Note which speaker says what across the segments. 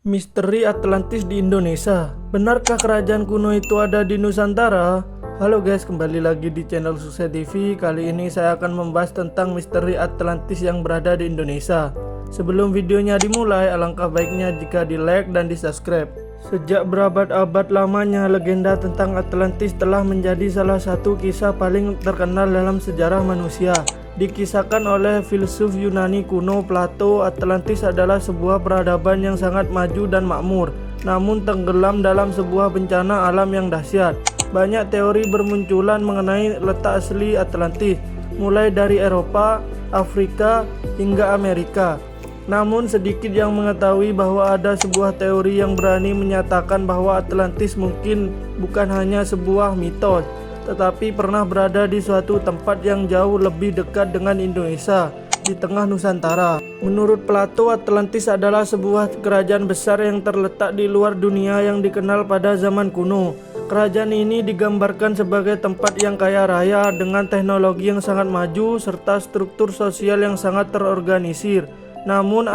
Speaker 1: Misteri Atlantis di Indonesia. Benarkah kerajaan kuno itu ada di Nusantara? Halo guys, kembali lagi di channel Sukses TV. Kali ini saya akan membahas tentang misteri Atlantis yang berada di Indonesia. Sebelum videonya dimulai, alangkah baiknya jika di like dan di subscribe. Sejak berabad-abad lamanya, legenda tentang Atlantis telah menjadi salah satu kisah paling terkenal dalam sejarah manusia. Dikisahkan oleh filsuf Yunani kuno Plato, Atlantis adalah sebuah peradaban yang sangat maju dan makmur, namun tenggelam dalam sebuah bencana alam yang dahsyat. Banyak teori bermunculan mengenai letak asli Atlantis, mulai dari Eropa, Afrika, hingga Amerika. Namun sedikit yang mengetahui bahwa ada sebuah teori yang berani menyatakan bahwa Atlantis mungkin bukan hanya sebuah mitos, tetapi pernah berada di suatu tempat yang jauh lebih dekat dengan Indonesia, di tengah Nusantara. Menurut Plato, Atlantis adalah sebuah kerajaan besar yang terletak di luar dunia yang dikenal pada zaman kuno. Kerajaan ini digambarkan sebagai tempat yang kaya raya dengan teknologi yang sangat maju serta struktur sosial yang sangat terorganisir. Namun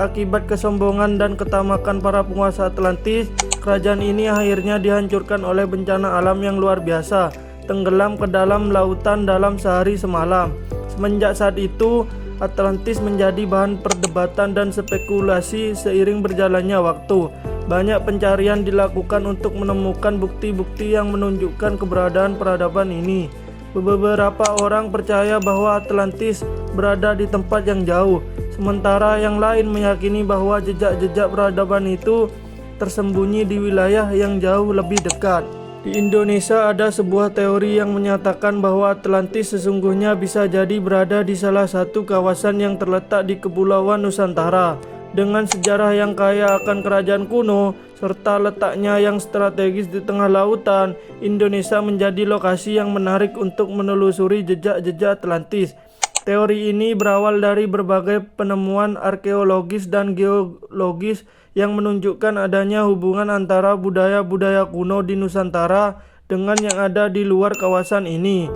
Speaker 1: akibat kesombongan dan ketamakan para penguasa Atlantis, kerajaan ini akhirnya dihancurkan oleh bencana alam yang luar biasa, tenggelam ke dalam lautan dalam sehari semalam. Semenjak saat itu, Atlantis menjadi bahan perdebatan dan spekulasi seiring berjalannya waktu. Banyak pencarian dilakukan untuk menemukan bukti-bukti yang menunjukkan keberadaan peradaban ini. Beberapa orang percaya bahwa Atlantis berada di tempat yang jauh, sementara yang lain meyakini bahwa jejak-jejak peradaban itu tersembunyi di wilayah yang jauh lebih dekat. Di Indonesia ada sebuah teori yang menyatakan bahwa Atlantis sesungguhnya bisa jadi berada di salah satu kawasan yang terletak di Kepulauan Nusantara. Dengan sejarah yang kaya akan kerajaan kuno, serta letaknya yang strategis di tengah lautan, Indonesia menjadi lokasi yang menarik untuk menelusuri jejak-jejak Atlantis. Teori ini berawal dari berbagai penemuan arkeologis dan geologis yang menunjukkan adanya hubungan antara budaya-budaya kuno di Nusantara dengan yang ada di luar kawasan ini.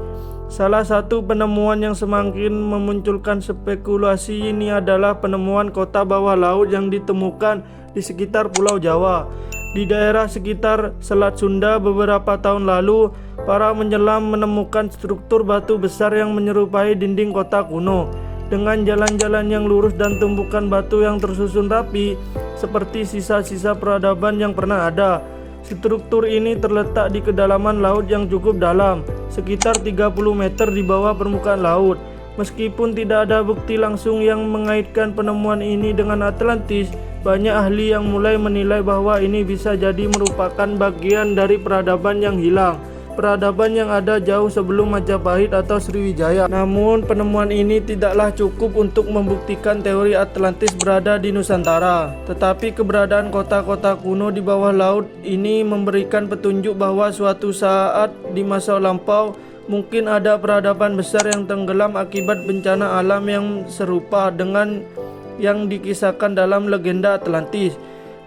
Speaker 1: Salah satu penemuan yang semakin memunculkan spekulasi ini adalah penemuan kota bawah laut yang ditemukan di sekitar Pulau Jawa. Di daerah sekitar Selat Sunda beberapa tahun lalu, para menyelam menemukan struktur batu besar yang menyerupai dinding kota kuno, dengan jalan-jalan yang lurus dan tumpukan batu yang tersusun rapi, seperti sisa-sisa peradaban yang pernah ada. Struktur ini terletak di kedalaman laut yang cukup dalam, sekitar 30 meter di bawah permukaan laut. Meskipun tidak ada bukti langsung yang mengaitkan penemuan ini dengan Atlantis, banyak ahli yang mulai menilai bahwa ini bisa jadi merupakan bagian dari peradaban yang hilang, peradaban yang ada jauh sebelum Majapahit atau Sriwijaya. Namun penemuan ini tidaklah cukup untuk membuktikan teori Atlantis berada di Nusantara. Tetapi keberadaan kota-kota kuno di bawah laut ini memberikan petunjuk bahwa suatu saat di masa lampau mungkin ada peradaban besar yang tenggelam akibat bencana alam yang serupa dengan yang dikisahkan dalam legenda Atlantis.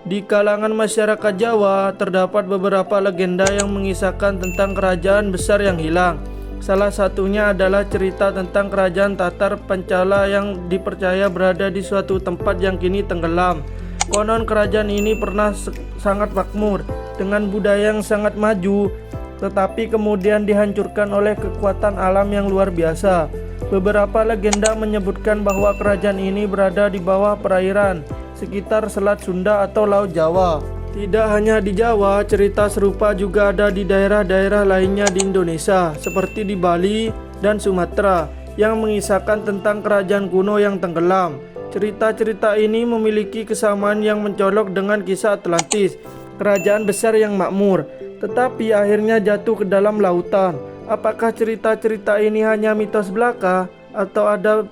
Speaker 1: Di kalangan masyarakat Jawa, terdapat beberapa legenda yang mengisahkan tentang kerajaan besar yang hilang. Salah satunya adalah cerita tentang kerajaan Tatar Pancala yang dipercaya berada di suatu tempat yang kini tenggelam. Konon kerajaan ini pernah sangat makmur, dengan budaya yang sangat maju, tetapi kemudian dihancurkan oleh kekuatan alam yang luar biasa. Beberapa legenda menyebutkan bahwa kerajaan ini berada di bawah perairan sekitar Selat Sunda atau Laut Jawa. Tidak hanya di Jawa, cerita serupa juga ada di daerah-daerah lainnya di Indonesia, seperti di Bali dan Sumatera, yang mengisahkan tentang kerajaan kuno yang tenggelam. Cerita-cerita ini memiliki kesamaan yang mencolok dengan kisah Atlantis, kerajaan besar yang makmur, tetapi akhirnya jatuh ke dalam lautan. Apakah cerita-cerita ini hanya mitos belaka, atau ada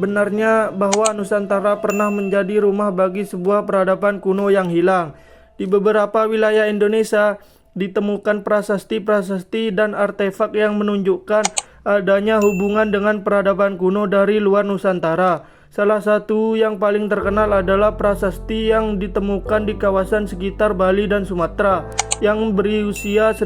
Speaker 1: benarnya bahwa Nusantara pernah menjadi rumah bagi sebuah peradaban kuno yang hilang? Di beberapa wilayah Indonesia ditemukan prasasti-prasasti dan artefak yang menunjukkan adanya hubungan dengan peradaban kuno dari luar Nusantara. Salah satu yang paling terkenal adalah prasasti yang ditemukan di kawasan sekitar Bali dan Sumatera yang berusia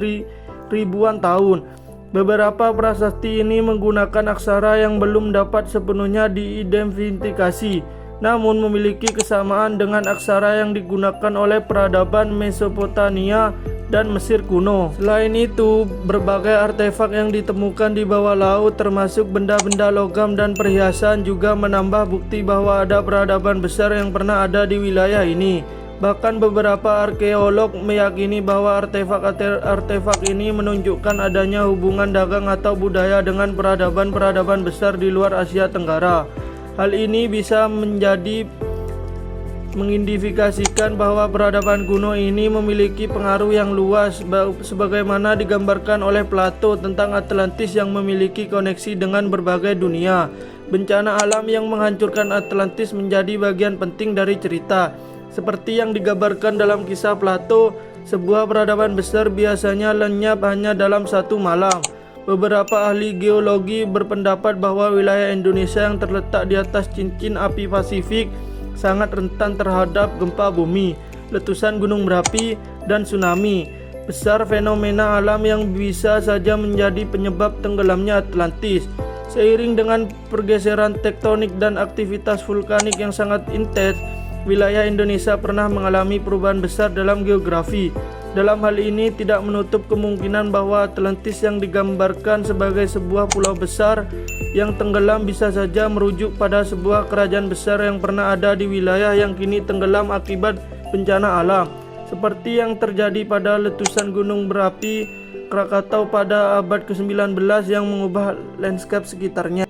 Speaker 1: ribuan tahun. Beberapa prasasti ini menggunakan aksara yang belum dapat sepenuhnya diidentifikasi. namun memiliki kesamaan dengan aksara yang digunakan oleh peradaban Mesopotamia dan Mesir kuno. Selain itu, berbagai artefak yang ditemukan di bawah laut termasuk benda-benda logam dan perhiasan juga menambah bukti bahwa ada peradaban besar yang pernah ada di wilayah ini. Bahkan beberapa arkeolog meyakini bahwa artefak ini menunjukkan adanya hubungan dagang atau budaya dengan peradaban-peradaban besar di luar Asia Tenggara. Hal ini bisa mengidentifikasikan bahwa peradaban kuno ini memiliki pengaruh yang luas sebagaimana digambarkan oleh Plato tentang Atlantis yang memiliki koneksi dengan berbagai dunia. Bencana alam yang menghancurkan Atlantis menjadi bagian penting dari cerita. Seperti yang digambarkan dalam kisah Plato, sebuah peradaban besar biasanya lenyap hanya dalam satu malam. Beberapa ahli geologi berpendapat bahwa wilayah Indonesia yang terletak di atas cincin api Pasifik sangat rentan terhadap gempa bumi, letusan gunung berapi, dan tsunami. Besar fenomena alam yang bisa saja menjadi penyebab tenggelamnya Atlantis. Seiring dengan pergeseran tektonik dan aktivitas vulkanik yang sangat intens, wilayah Indonesia pernah mengalami perubahan besar dalam geografi. Dalam hal ini tidak menutup kemungkinan bahwa Atlantis yang digambarkan sebagai sebuah pulau besar yang tenggelam bisa saja merujuk pada sebuah kerajaan besar yang pernah ada di wilayah yang kini tenggelam akibat bencana alam, seperti yang terjadi pada letusan gunung berapi Krakatau pada abad ke-19 yang mengubah landscape sekitarnya.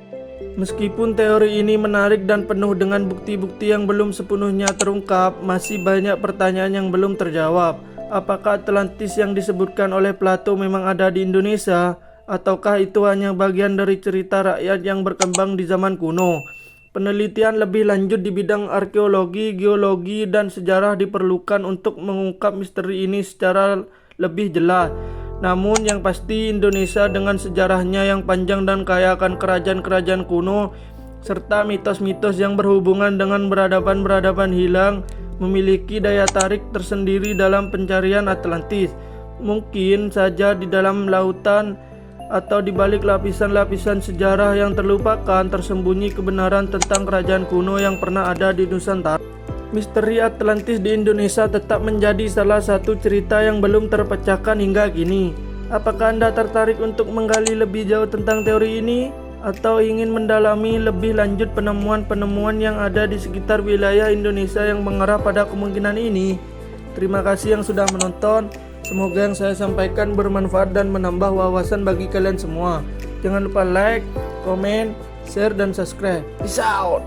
Speaker 1: Meskipun teori ini menarik dan penuh dengan bukti-bukti yang belum sepenuhnya terungkap, masih banyak pertanyaan yang belum terjawab. Apakah Atlantis yang disebutkan oleh Plato memang ada di Indonesia? Ataukah itu hanya bagian dari cerita rakyat yang berkembang di zaman kuno? Penelitian lebih lanjut di bidang arkeologi, geologi, dan sejarah diperlukan untuk mengungkap misteri ini secara lebih jelas. Namun yang pasti Indonesia dengan sejarahnya yang panjang dan kaya akan kerajaan-kerajaan kuno serta mitos-mitos yang berhubungan dengan peradaban-peradaban hilang memiliki daya tarik tersendiri dalam pencarian Atlantis. Mungkin saja di dalam lautan atau di balik lapisan-lapisan sejarah yang terlupakan tersembunyi kebenaran tentang kerajaan kuno yang pernah ada di Nusantara. Misteri Atlantis di Indonesia tetap menjadi salah satu cerita yang belum terpecahkan hingga kini. Apakah Anda tertarik untuk menggali lebih jauh tentang teori ini? Atau ingin mendalami lebih lanjut penemuan-penemuan yang ada di sekitar wilayah Indonesia yang mengarah pada kemungkinan ini? Terima kasih yang sudah menonton. Semoga yang saya sampaikan bermanfaat dan menambah wawasan bagi kalian semua. Jangan lupa like, komen, share, dan subscribe. Peace out.